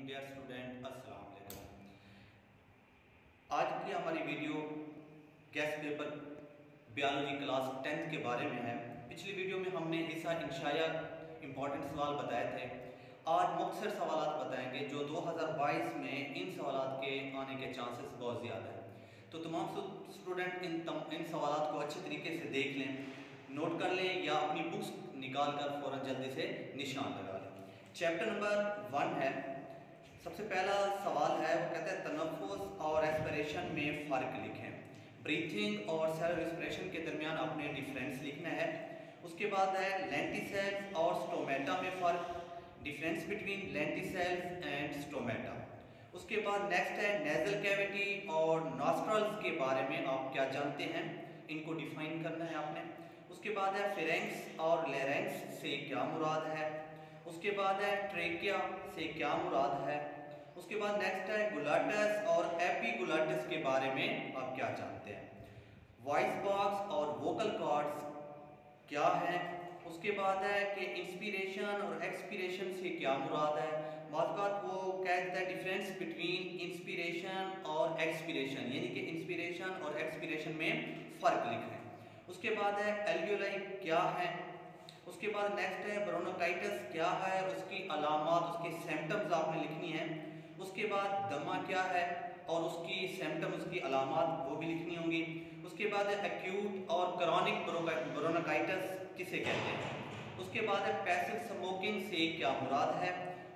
Morning dear student, अस्सलाम वालेकुम। आज की हमारी video guest paper biology class 10th के बारे में है। पिछली वीडियो में हमने हिस्सा इंशाया इंपॉर्टेंट सवाल बताए थे। आज मुख्तसर सवाल बताएंगे जो 2022 में इन सवाल के आने के चांसेस बहुत ज़्यादा है। तो तमाम स्टूडेंट इन सवाल को अच्छे तरीके से देख लें, नोट कर लें या अपनी बुक्स निकाल कर फ़ौरन जल्दी से निशान लगा लें। चैप्टर नंबर 1 है। सबसे पहला सवाल है, वो कहता है तनफ़ुस और रेस्पिरेशन में फ़र्क लिखें। ब्रीथिंग और सेल्फ रेस्पिरेशन के दरमियान अपने डिफरेंस लिखना है। उसके बाद है लेंटिसेल्स और स्टोमेटा में फ़र्क, difference between lenticels and stomata. उसके बाद नेक्स्ट है नेज़ल कैविटी और नॉस्ट्रल्स के बारे में आप क्या जानते हैं, इनको डिफाइन करना है आपने। उसके बाद है फेरेंक्स और लेरेंक्स से क्या मुराद है। उसके बाद है ट्रेकिया से क्या मुराद है। उसके बाद नेक्स्ट है गुलाटस और एपिगुलाटस के बारे में आप क्या जानते हैं। वॉइस बॉक्स और वोकल कॉर्ड्स क्या है। उसके बाद है कि इंस्पिरेशन और एक्सपीरेशन से क्या मुराद है। बात वो कहता है डिफरेंस बिटवीन इंस्पिरेशन और एक्सपीरेशन, यानी कि इंस्पिरेशन और एक्सपीरेशन में फ़र्क लिखना है। उसके बाद है एल्वियोलाई क्या है। उसके बाद नेक्स्ट है ब्रोंकाइटिस क्या है, उसकी अलामात, उसके सिम्टम्स आपने लिखनी है। उसके बाद दमा क्या है और उसकी सिम्टम, उसकी अलामात वो भी लिखनी होंगी। उसके बाद है एक्यूट और क्रॉनिक ब्रोंकाइटिस किसे कहते हैं। उसके बाद है पैसिव स्मोकिंग से क्या मुराद है।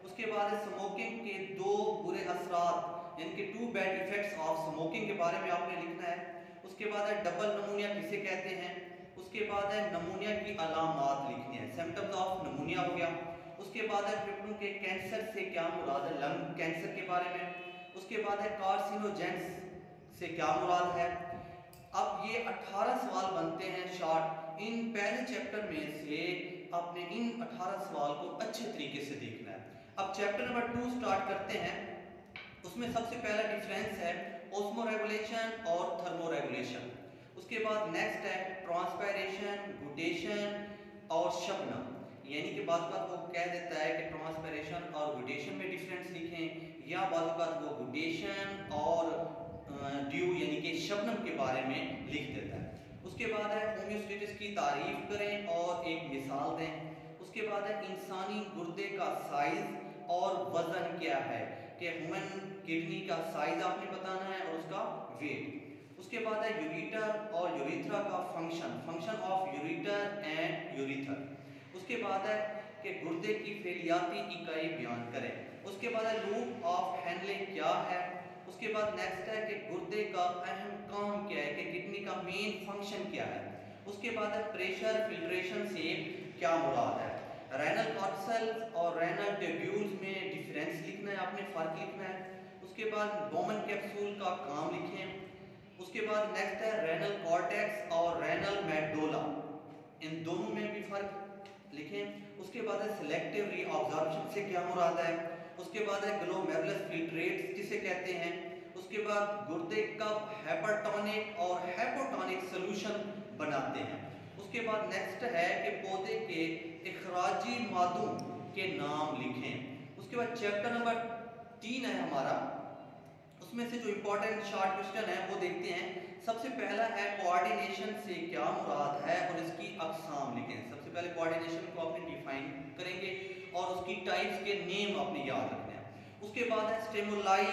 उसके बाद है स्मोकिंग के 2 बुरे असरात, यानी कि 2 बैड इफेक्ट्स ऑफ स्मोकिंग के बारे में आपने लिखना है। उसके बाद है डबल नमूनिया किसे कहते हैं। उसके बाद है नमूनिया की अलामात लिखनी है, सिम्टम्स ऑफ नमूनिया हो गया। उसके बाद है फेफड़ों के कैंसर से क्या मुराद है, लंग कैंसर के बारे में। उसके बाद है कार्सिनोजेंस से क्या मुराद है। अब ये 18 सवाल बनते हैं शॉर्ट। इन पहले चैप्टर में से आपने इन 18 सवाल को अच्छे तरीके से देखना है। अब चैप्टर नंबर 2 स्टार्ट करते हैं। उसमें सबसे पहला डिफरेंस है ऑस्मोरेगुलेशन और थर्मोरेगुलेशन। उसके बाद नेक्स्ट है ट्रांसपायरेशन, गुटेशन और शबनम, यानी कि बात वो कह देता है कि ट्रांसपायरेशन और गुटेशन में डिफरेंस लिखें, या बात वो गुटेशन और ड्यू यानी कि शबनम के बारे में लिख देता है। उसके बाद है होम्योस्टेसिस की तारीफ करें और एक मिसाल दें। उसके बाद है इंसानी गुर्दे का साइज और वजन क्या है, कि ह्यूमन किडनी का साइज आपने बताना है और उसका वेट। उसके बाद है यूरिटर और यूरिथ्रा का function of ureter and urethral. उसके बाद है कि गुर्दे की फेलियाती इकाई बयान करें। उसके बाद है लूप ऑफ हेनले क्या है। उसके बाद नेक्स्ट है कि गुर्दे का अहम काम क्या है, कि किडनी का मेन फंक्शन क्या है। उसके बाद है प्रेशर फिल्ट्रेशन से क्या मुराद है। रेनल कॉर्पस्कल्स और रेनल ट्यूब्यूल्स में डिफरेंस लिखना है, आपने फ़र्क लिखना है। उसके बाद बोमन कैप्सूल का काम लिखें। उसके बाद नेक्स्ट है रेनल कॉर्टेक्स और रेनल मेडोला, इन दोनों में भी फर्क लिखें। उसके बाद है सिलेक्टिव रीअब्जॉर्प्शन से क्या मुराद है। उसके बाद है ग्लोमेरुलस फिल्ट्रेट्स किसे कहते हैं। उसके बाद गुर्दे कब हाइपरटोनिक और हाइपोटोनिक सॉल्यूशन बनाते हैं। उसके बाद नेक्स्ट है कि पौधे के इखराजी मादों के नाम लिखें। उसके बाद चैप्टर नंबर 3 है हमारा, उसमें से जो इंपॉर्टेंट शॉर्ट क्वेश्चन है वो देखते हैं। सबसे पहला है कोऑर्डिनेशन से क्या मुराद है और इसकी अक़साम लिखें। सबसे पहले कोऑर्डिनेशन को आपने डिफाइन करेंगे और उसकी टाइप्स के नेम आपने याद रखने हैं। उसके बाद है स्टिमुलाई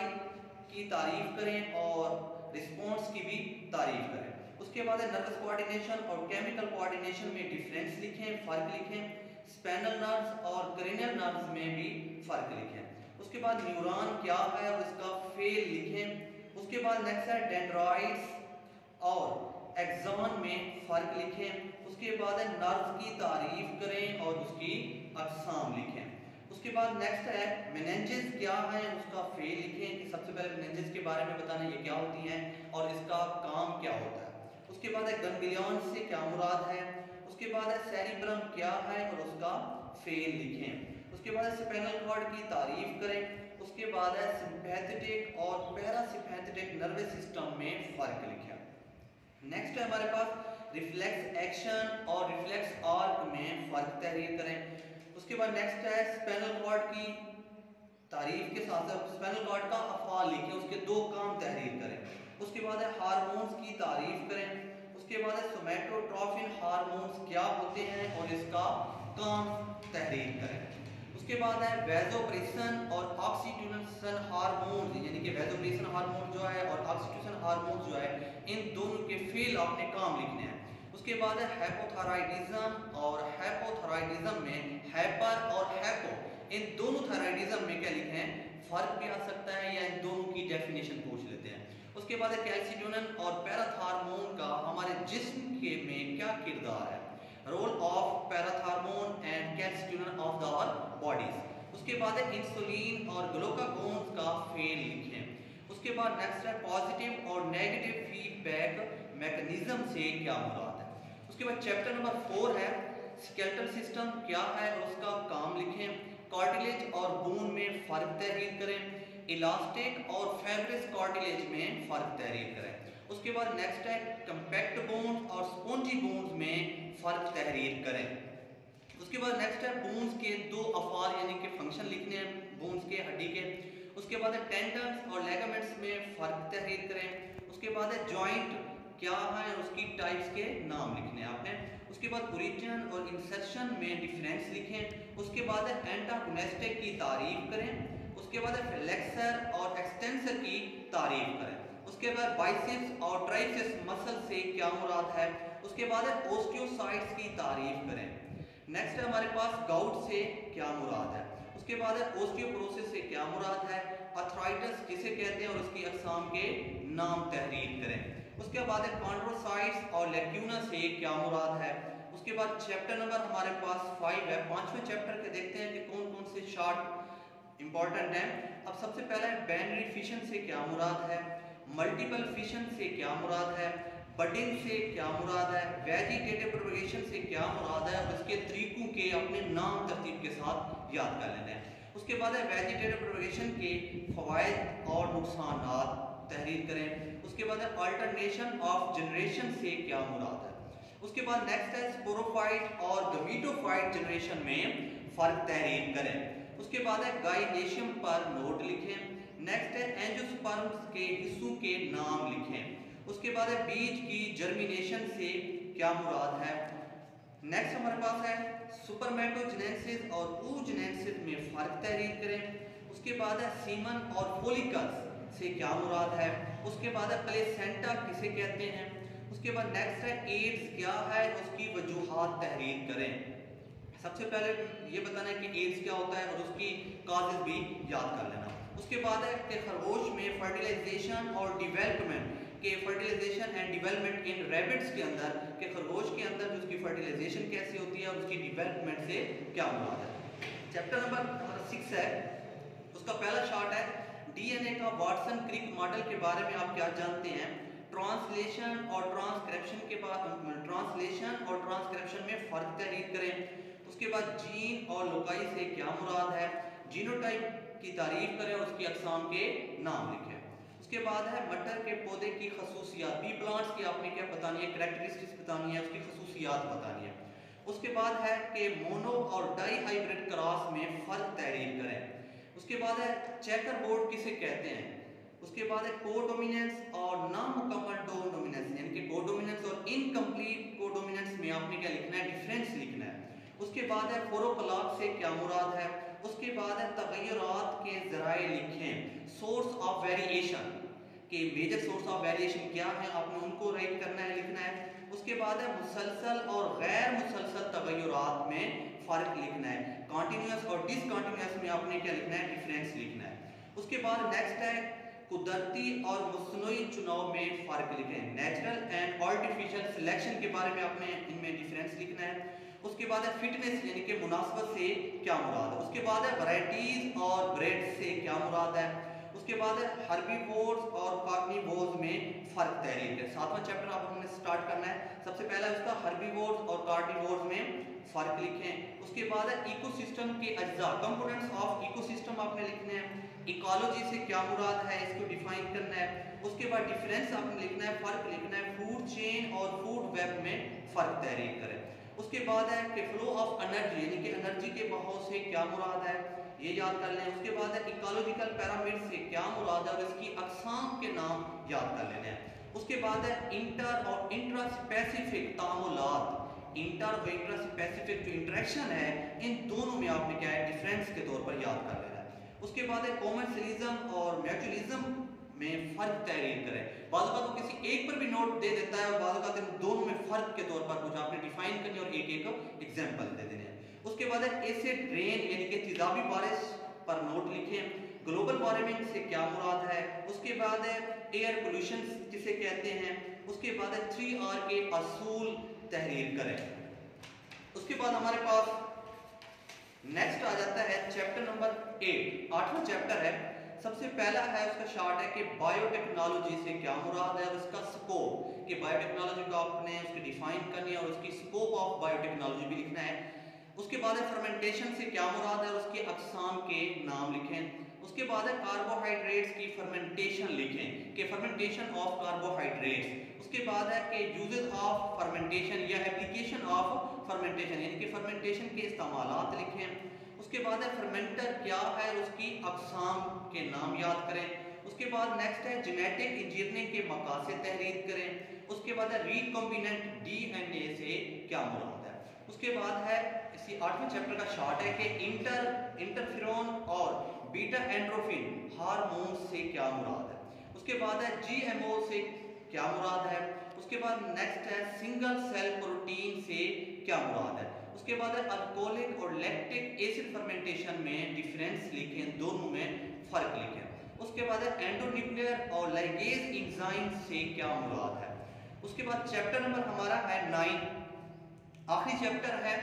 की तारीफ करें और रिस्पॉन्स की भी तारीफ करें। उसके बाद है नर्वस कोऑर्डिनेशन और केमिकल कोऑर्डिनेशन में डिफरेंस लिखें, फ़र्क लिखें। स्पाइनल नर्व्स और क्रेनियल नर्व्स में भी फ़र्क लिखें। उसके बाद न्यूरॉन क्या है और इसका फेल लिखें। उसके बाद नेक्स्ट है डेंड्राइट्स और एक्सॉन में फ़र्क लिखें। उसके बाद है नर्व की तारीफ करें और उसकी अक़साम लिखें। उसके बाद नेक्स्ट है मेनिंजेस क्या है, उसका फेल लिखें, कि सबसे पहले मेनिंजेस के बारे में बताना ये क्या होती हैं और इसका काम क्या होता है। उसके बाद है गैंग्लियन से क्या मुराद है। उसके बाद है सेरिब्रम क्या है और उसका फेल लिखें। उसके बाद स्पाइनल कॉर्ड की तारीफ करें। उसके बाद है सिंपैथेटिक और पैरासिम्पैथेटिक नर्वस सिस्टम में फ़र्क लिखें। नेक्स्ट है हमारे पास रिफ्लेक्स एक्शन और रिफ्लेक्स आर्क में फ़र्क तहरीर करें। उसके बाद नेक्स्ट है स्पाइनल कॉर्ड की तारीफ के साथ साथ स्पाइनल कॉर्ड का अफ़आल लिखें, उसके 2 काम तहरीर करें। उसके बाद है हार्मोन्स की तारीफ करें। उसके बाद है सोमैटोट्रोफिन हार्मोन्स क्या होते हैं और इसका काम तहरीर करें। उसके बाद है वैसोप्रेसिन और ऑक्सीटोसिन हार्मोन, यानी कि वैसोप्रेसिन हार्मोन जो है और ऑक्सीटोसिन हार्मोन जो है, इन दोनों के फेल आपने काम लिखने हैं। उसके बाद है हाइपोथायराइडिज्म, और हाइपोथायराइडिज्म में हाइपर और हाइपो, इन दोनों थायराइडिज्म में क्या लिखे हैं, फर्क भी आ सकता है, या इन दोनों की डेफिनेशन पूछ लेते हैं। उसके बाद है कैल्सिटोनिन और पैराथार्मोन का हमारे जिस्म के में क्या किरदार है, role of parathormone and calcitonin of the our bodies. उसके बाद है इंसुलिन और ग्लूकागोन्स का फेल लिखें। उसके बाद नेक्स्ट है पॉजिटिव और नेगेटिव फीडबैक मैकेनिज्म से क्या मुराद है। उसके बाद चैप्टर नंबर 4 है स्केलेटल सिस्टम क्या है और उसका काम लिखें। कार्टिलेज और बोन में फ़र्क तहरीर करें। इलास्टिक और फाइब्रस कार्टिलेज में फ़र्क तहरीर करें। उसके बाद नेक्स्ट है कंपैक्ट बोन्स और स्पॉन्जी बोन्स में फ़र्क तहरीर करें। उसके बाद नेक्स्ट है बोन्स के 2 अफ़आल यानी कि फंक्शन लिखने हैं बोन्स के, हड्डी के। उसके बाद है टेंडन्स और लिगामेंट्स में फ़र्क तहरीर करें। उसके बाद है जॉइंट क्या है, उसकी टाइप्स के नाम लिखने हैं आपने। उसके बाद ओरिजिन और इंसर्शन में डिफरेंस लिखें। उसके बाद है एंटागोनिस्टिक की तारीफ करें। उसके बाद है फ्लेक्सर और एक्सटेंसर की तारीफ करें। उसके बाद बाइसेप्स और ट्राइसेप्स मसल से क्या मुराद है। उसके बाद है ओस्टियोसाइट्स की तारीफ करें। नेक्स्ट है हमारे पास गाउट से क्या मुराद है। उसके बाद है ओस्टियोपोरोसिस से क्या मुराद है, अर्थराइटिस किसे कहते हैं और उसकी अक़साम के नाम तहरीर करें। उसके बाद है कॉन्ड्रोसाइट्स और लेक्यूना से क्या मुराद है। उसके बाद चैप्टर नंबर हमारे पास 5 है। 5वें चैप्टर के देखते हैं कि कौन कौन से शार्ट इंपॉर्टेंट हैं। अब सबसे पहला है बाइनरी फिशन से क्या मुराद है, मल्टीपल फिशन से क्या मुराद है, बडिंग से क्या मुराद है, वेजिटेटिव प्रोपगेशन से क्या मुराद है, और इसके तरीकों के अपने नाम तरतीब के साथ याद कर लेने हैं। उसके बाद है वेजिटेटिव प्रोपगेशन के फ़वाइद और नुकसानात तहरीर करें। उसके बाद है अल्टरनेशन ऑफ जनरेशन से क्या मुराद है। उसके बाद नेक्स्ट है स्पोरोफाइट और गमीटोफाइट जनरेशन में फ़र्क तहरीर करें। उसके बाद है गाइनेशियम पर नोट लिखें। नेक्स्ट है एंजियोस्पर्म्स के हिस्सों के नाम लिखें। उसके बाद है बीज की जर्मिनेशन से क्या मुराद है। नेक्स्ट हमारे पास है सुपरमेटोजेनेसिस और oogenesis में फ़र्क तहरीर करें। उसके बाद है सीमन और फोलिकल्स से क्या मुराद है। उसके बाद है प्लेसेंटा किसे कहते हैं। उसके बाद नेक्स्ट है एड्स क्या है, उसकी वजूहात तहरीर करें। सबसे पहले ये बताना है कि एड्स क्या होता है और उसकी काजेज भी याद कर लेना। उसके बाद है कि खरगोश में फर्टिलाइजेशन और डिवेलपमेंट के fertilization and development in rabbits के अंदर के खरगोश के अंदर उसकी फर्टिलाइजेशन कैसी होती है और उसकी डेवलपमेंट से क्या मुराद है। चैप्टर नंबर 6 है, उसका पहला शार्ट है डीएनए का वाटसन क्रिक मॉडल के बारे में आप क्या जानते हैं। ट्रांसलेशन और ट्रांसक्रिप्शन के बाद ट्रांसलेशन और ट्रांसक्रिप्शन में फ़र्क तहरीर करें। उसके बाद जीन और लोकाई से क्या मुराद है। जीनोटाइप की तारीफ करें और उसकी अक़साम के नाम लिखें। उसके बाद है मटर के पौधे की खसूसियात, पी प्लांट्स की आपने क्या बतानी है, करैक्टरिस्टिक्स बतानी है, उसकी खसूसियात बतानी है। उसके बाद है कि मोनो और डाई हाइब्रिड क्रॉस में फ़र्क तहरीर करें। उसके बाद है चेकर बोर्ड किसे कहते हैं। उसके बाद है कोडोमिनेंस और नामुकम्मल कोडोमिनेंस, यानी कि कोडोमिनेंस और इनकम्प्लीट कोडोमिनेंस में आपने क्या लिखना है, डिफरेंस लिखना है। उसके बाद है फोरोकलाक से क्या मुराद है। उसके बाद है तगय्युरात के ज़राए लिखें। सोर्स ऑफ वेरिएशन के मेजर सोर्स ऑफ वेरिएशन क्या है, आपने उनको राइट करना है, लिखना है। उसके बाद है मुसलसल और गैर मुसलसल तगय्युरात में फ़र्क लिखना है। कॉन्टिन्यूस और डिसकॉन्टिन्यूस में आपने क्या लिखना है, डिफरेंस लिखना है। उसके बाद नेक्स्ट है कुदरती और मुस्नुई चुनाव में फ़र्क लिखें। नेचुरल एंड आर्टिफिशियल सिलेक्शन के बारे में आपने इनमें डिफरेंस लिखना है। उसके बाद है फिटनेस यानी कि मुनासबत से क्या मुराद है। उसके बाद है वैरायटीज और ब्रेड से क्या मुराद है। उसके बाद है हर्बीवोर्स और कार्निवोर्स में फ़र्क तहरीर है। 7वां चैप्टर आप हमने स्टार्ट करना है। सबसे पहला उसका हर्बीवोर्स और कार्निवोर्स में फ़र्क लिखें। उसके बाद है इकोसिस्टम के अज्जा, कंपोनेंट्स ऑफ इकोसिस्टम आपने लिखने हैं। इकोलॉजी से क्या मुराद है, इसको डिफाइन करना है। उसके बाद डिफरेंस आपने लिखना है, फ़र्क लिखना है। फूड चेन और फूड वेब में फ़र्क तहरीर करें। उसके बाद है कि फ्लो ऑफ एनर्जी यानी कि एनर्जी के बहाव से क्या मुराद है। ये याद कर लें। उसके बाद है इकोलॉजिकल पिरामिड से क्या मुराद है और इसकी अक़साम के नाम याद कर लेने हैं। उसके बाद है इंटर और इंट्रा स्पेसिफिक तामुलात, इंटर और इंट्रा स्पेसिफिक जो इंटरेक्शन है इन दोनों में आपने क्या है डिफरेंस के तौर पर याद कर लेना है। उसके बाद है कॉमर्शियलिज्म और म्यूचुअलिज्म में फ़र्क तहरीर करें। बाद तो किसी एक पर भी नोट दे देता है और बाद इन दोनों में फ़र्क के तौर पर कुछ आपने डिफाइन करनी और एक एक एग्जाम्पल दे देने हैं। उसके बाद है एसिड रेन यानी कि तेजाबी बारिश पर नोट लिखें। ग्लोबल वार्मिंग से क्या मुराद है। उसके बाद है एयर पोल्यूशन किसे कहते हैं। उसके बाद है 3R के असूल तहरीर करें। उसके बाद हमारे पास नेक्स्ट आ जाता है चैप्टर नंबर 8, 8वां चैप्टर है। सबसे पहला है उसका शार्ट है कि बायोटेक्नोलॉजी से क्या मुराद है और उसका स्कोप, कि बायोटेक्नोलॉजी को आपने उसकी डिफाइन करनी है और उसकी स्कोप ऑफ बायोटेक्नोलॉजी भी लिखना है। उसके बाद है फर्मेंटेशन से क्या मुराद है और उसके अक़साम के नाम लिखें। उसके बाद है कार्बोहाइड्रेट्स की फर्मेंटेशन लिखें कि फर्मेंटेशन ऑफ कार्बोहाइड्रेट्स। उसके बाद है कि यूजेस ऑफ फर्मेंटेशन या एप्लीकेशन ऑफ फर्मेंटेशन यानी कि फर्मेंटेशन के इस्तेमालात लिखें। उसके बाद है फर्मेंटर क्या है उसकी अक़साम के नाम याद करें। उसके बाद नेक्स्ट है जेनेटिक इंजीनियरिंग के मकासद तहरीर करें। उसके बाद है रिकॉम्बिनेंट DNA से क्या मुराद है। उसके बाद है इसी 8वें चैप्टर का शार्ट है कि इंटरफेरोन और बीटा एंड्रोफिन हार्मोन से क्या मुराद है। उसके बाद है GMO से क्या मुराद है। उसके बाद नेक्स्ट है सिंगल सेल प्रोटीन से क्या मुराद है। उसके बाद है अल्कोहलिक और लैक्टिक एसिड फर्मेंटेशन में डिफरेंस लिखें, दोनों में फर्क लिखें। उसके बाद है एंडोन्यूक्लियर और लाइगेज एंजाइम से क्या मुराद है। उसके बाद चैप्टर नंबर हमारा है 9, आखिरी चैप्टर है।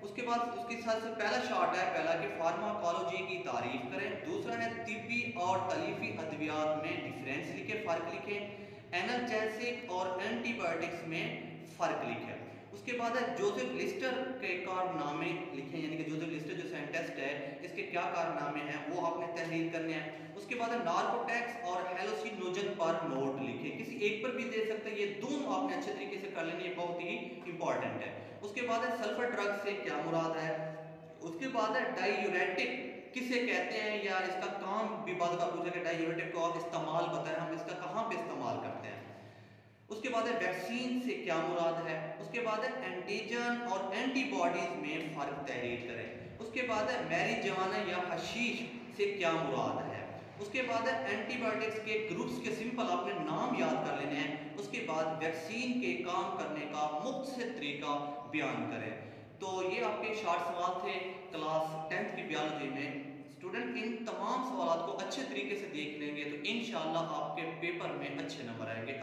उसके बाद उसके साथ से पहला शार्ट है, पहला कि फार्माकोलॉजी की तारीफ करें। दूसरा है तिब्बी और तलीफी अद्वियात में डिफरेंस लिखें, फ़र्क लिखें। एनाल्जेसिक और एंटीबायोटिक्स में फ़र्क लिखें। उसके बाद है जोसेफ लिस्टर के कारनामे लिखें, यानी कि जोसेफ लिस्टर जो साइंटिस्ट है इसके क्या कारनामे हैं वो आपने तहरीर करने हैं। उसके बाद है नार्कोटिक्स और हेलोसिनोजन पर नोट लिखें, किसी एक पर भी दे सकते हैं, ये दोनों आपने अच्छे तरीके से कर लेनी है, बहुत ही इंपॉर्टेंट है। उसके बाद है सल्फर ड्रग से क्या मुराद है। उसके बाद है डायूरेटिक किसे कहते हैं या इसका काम भी बाद का पूछा कि डायूरेटिक को आप इस्तेमाल बताएं, हम इसका कहाँ पे इस्तेमाल करते हैं। उसके बाद है वैक्सीन से क्या मुराद है। उसके बाद है एंटीजन और एंटीबॉडीज में फ़र्क तहरीर करें। उसके बाद है मैरिजुआना या हशीश से क्या मुराद है। उसके बाद है एंटीबायोटिक्स के ग्रुप्स के सिंपल आपने नाम याद कर लेने हैं। उसके बाद वैक्सीन के काम करने का मुख्तसर तरीका बयान करें। तो ये आपके शॉर्ट सवाल थे क्लास 10th की बायोलॉजी में। स्टूडेंट इन तमाम सवालों को अच्छे तरीके से देख लेंगे तो इंशाअल्लाह आपके पेपर में अच्छे नंबर आएंगे।